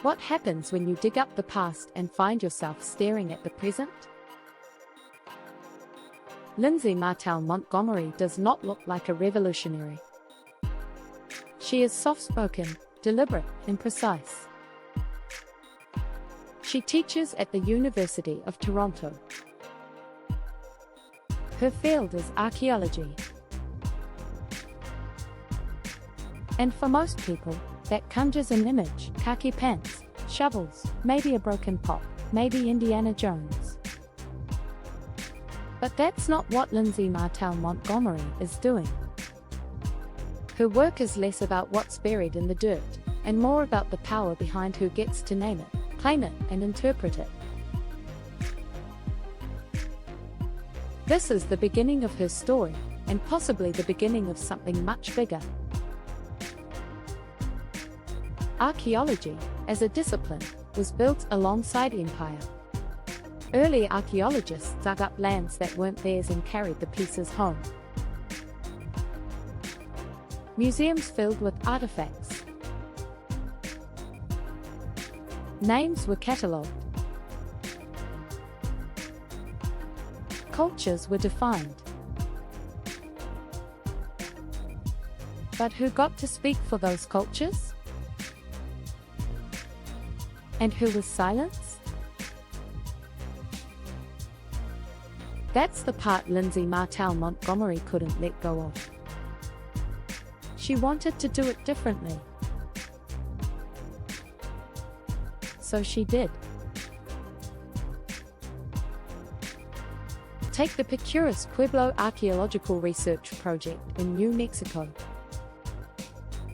What happens when you dig up the past and find yourself staring at the present? Lindsay Martel Montgomery does not look like a revolutionary. She is soft-spoken, deliberate, and precise. She teaches at the University of Toronto. Her field is archaeology. And for most people, that conjures an image: khaki pants, shovels, maybe a broken pot, maybe Indiana Jones. But that's not what Lindsay Martel Montgomery is doing. Her work is less about what's buried in the dirt, and more about the power behind who gets to name it, claim it, and interpret it. This is the beginning of her story, and possibly the beginning of something much bigger. Archaeology, as a discipline, was built alongside empire. Early archaeologists dug up lands that weren't theirs and carried the pieces home. Museums filled with artifacts. Names were catalogued. Cultures were defined. But who got to speak for those cultures? And who was silenced? That's the part Lindsay Martel Montgomery couldn't let go of. She wanted to do it differently. So she did. Take the Picuris Pueblo Archaeological Research Project in New Mexico.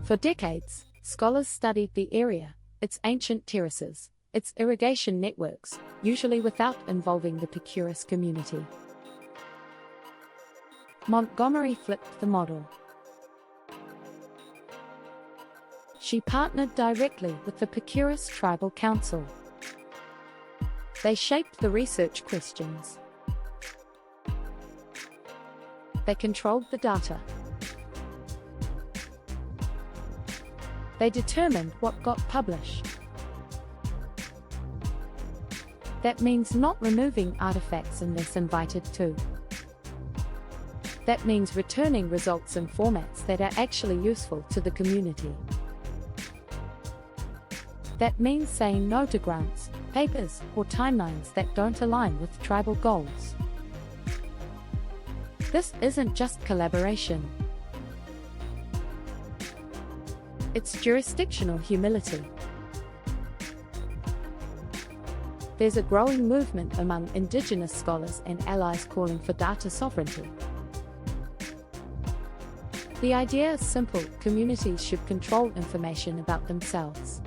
For decades, scholars studied the area, its ancient terraces, its irrigation networks, usually without involving the Picuris community. Montgomery flipped the model. She partnered directly with the Picuris Tribal Council. They shaped the research questions. They controlled the data. They determined what got published. That means not removing artifacts unless invited to. That means returning results in formats that are actually useful to the community. That means saying no to grants, papers, or timelines that don't align with tribal goals. This isn't just collaboration. It's jurisdictional humility. There's a growing movement among Indigenous scholars and allies calling for data sovereignty. The idea is simple: communities should control information about themselves.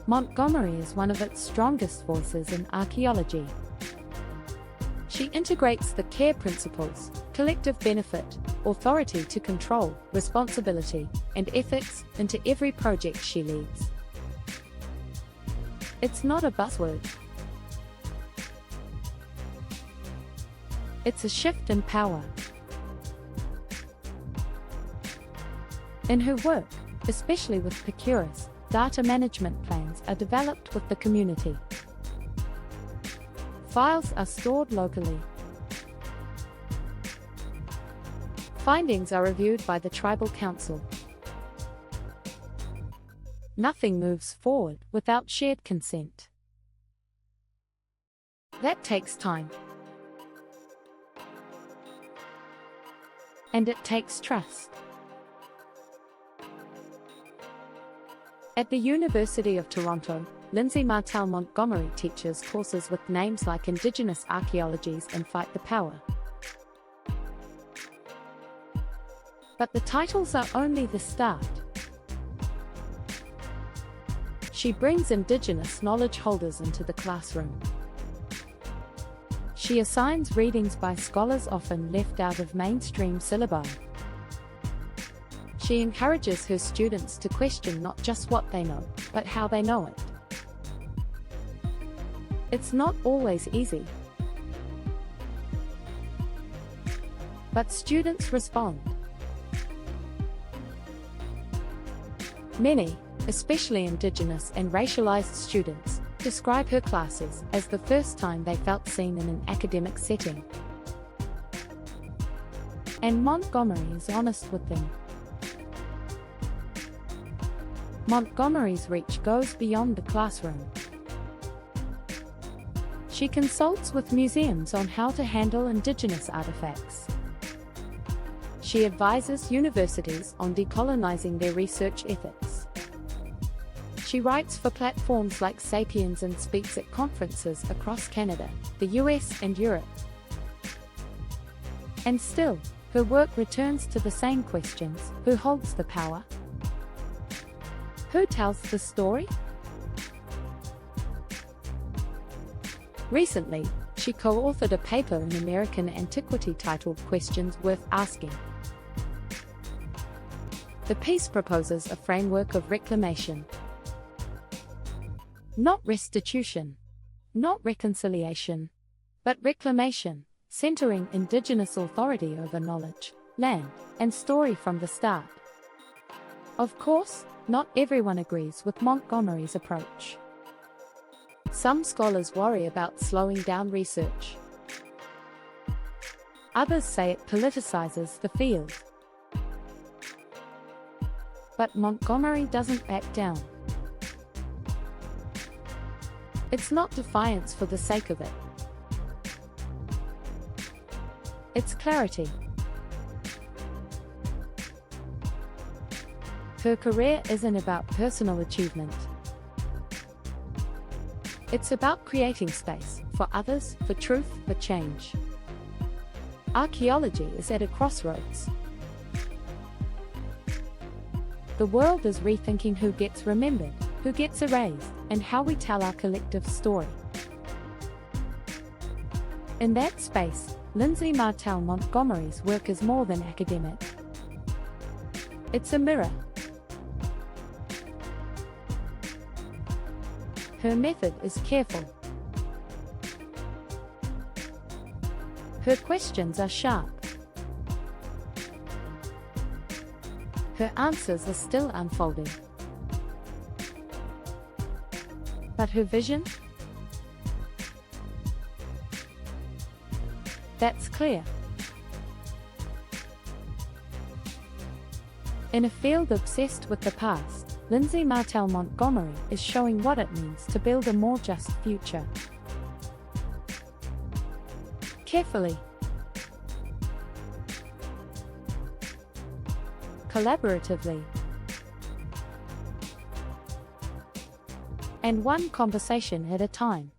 Montgomery is one of its strongest voices in archaeology. She integrates the CARE principles: collective benefit, authority to control, responsibility, and ethics into every project she leads. It's not a buzzword. It's a shift in power. In her work, especially with Picuris, data management plans are developed with the community. Files are stored locally. Findings are reviewed by the Tribal Council. Nothing moves forward without shared consent. That takes time. And it takes trust. At the University of Toronto, Lindsay Martel Montgomery teaches courses with names like Indigenous Archaeologies and Fight the Power. But the titles are only the start. She brings Indigenous knowledge holders into the classroom. She assigns readings by scholars often left out of mainstream syllabi. She encourages her students to question not just what they know, but how they know it. It's not always easy. But students respond. Many, especially Indigenous and racialized students, describe her classes as the first time they felt seen in an academic setting. And Montgomery is honest with them. Montgomery's reach goes beyond the classroom. She consults with museums on how to handle Indigenous artifacts. She advises universities on decolonizing their research efforts. She writes for platforms like Sapiens and speaks at conferences across Canada, the US and Europe. And still, her work returns to the same questions: who holds the power? Who tells the story? Recently, she co-authored a paper in American Antiquity titled Questions Worth Asking. The piece proposes a framework of reclamation, not restitution, not reconciliation, but reclamation, centering Indigenous authority over knowledge, land, and story from the start. Of course, not everyone agrees with Montgomery's approach. Some scholars worry about slowing down research. Others say it politicizes the field. But Montgomery doesn't back down. It's not defiance for the sake of it. It's clarity. Her career isn't about personal achievement. It's about creating space for others, for truth, for change. Archaeology is at a crossroads. The world is rethinking who gets remembered, who gets erased, and how we tell our collective story. In that space, Lindsay Martel Montgomery's work is more than academic. It's a mirror. Her method is careful. Her questions are sharp. Her answers are still unfolding. But her vision? That's clear. In a field obsessed with the past, Lindsay Martel Montgomery is showing what it means to build a more just future. Carefully, collaboratively, and one conversation at a time.